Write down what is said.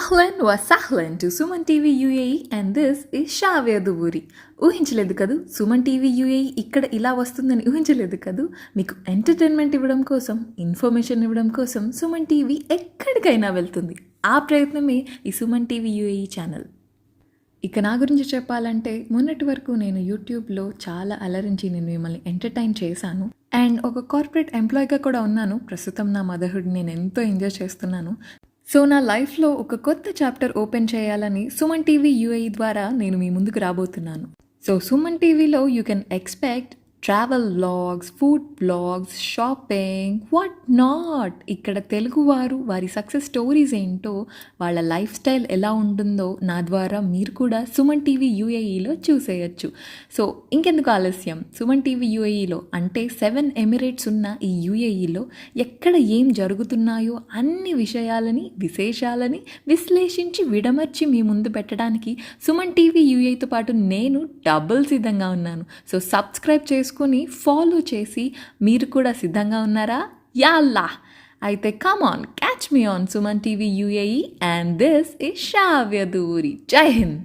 అహ్లన్ వ సహ్లన్ to Suman TV UAE and this is Shavya Duburi. ఊహించలేదు కదూ సుమన్ టీవీ యూఏఈ ఇక్కడ ఇలా వస్తుందని ఊహించలేదు కదూ. మీకు ఎంటర్టైన్మెంట్ ఇవ్వడం కోసం, ఇన్ఫర్మేషన్ ఇవ్వడం కోసం సుమన్ టీవీ ఎక్కడికైనా వెళ్తుంది. ఆ ప్రయత్నమే ఈ సుమన్ టీవీ యూఏఈ ఛానల్. ఇక నా గురించి చెప్పాలంటే మొన్నటి వరకు నేను యూట్యూబ్లో చాలా అలరించి నేను మిమ్మల్ని ఎంటర్టైన్ చేశాను. అండ్ ఒక కార్పొరేట్ ఎంప్లాయీగా కూడా ఉన్నాను. ప్రస్తుతం నా మదర్హుడ్ నేను ఎంతో ఎంజాయ్ చేస్తున్నాను. సో నా లైఫ్లో ఒక కొత్త చాప్టర్ ఓపెన్ చేయాలని సుమన్ టీవీ యూఏఈ ద్వారా నేను మీ ముందుకు రాబోతున్నాను. సో సుమన్ టీవీలో you can expect travel vlogs, food vlogs, shopping, what not. ఇక్కడ తెలుగువారు వారి సక్సెస్ స్టోరీస్ ఏంటో, వాళ్ళ లైఫ్ స్టైల్ ఎలా ఉంటుందో నా ద్వారా మీరు కూడా సుమన్ టీవీ యూఏఈలో చూసేయచ్చు. సో ఇంకెందుకు ఆలస్యం, సుమన్ టీవీ యూఏఈలో అంటే 7 ఎమిరేట్స్ ఉన్న ఈ యూఏఈలో ఎక్కడ ఏం జరుగుతున్నాయో అన్ని విశేషాలని విశ్లేషించి విడమర్చి మీ ముందు పెట్టడానికి సుమన్ టీవీ యూఏఈతో పాటు నేను డబుల్ సిద్ధంగా ఉన్నాను. సో సబ్స్క్రైబ్ చేసుకొని ఫాలో చేసి మీరు కూడా సిద్ధంగా ఉన్నారా? యాల్లా అయితే come on, catch me on Suman TV UAE and this is Shavya Duri. జై హింద్.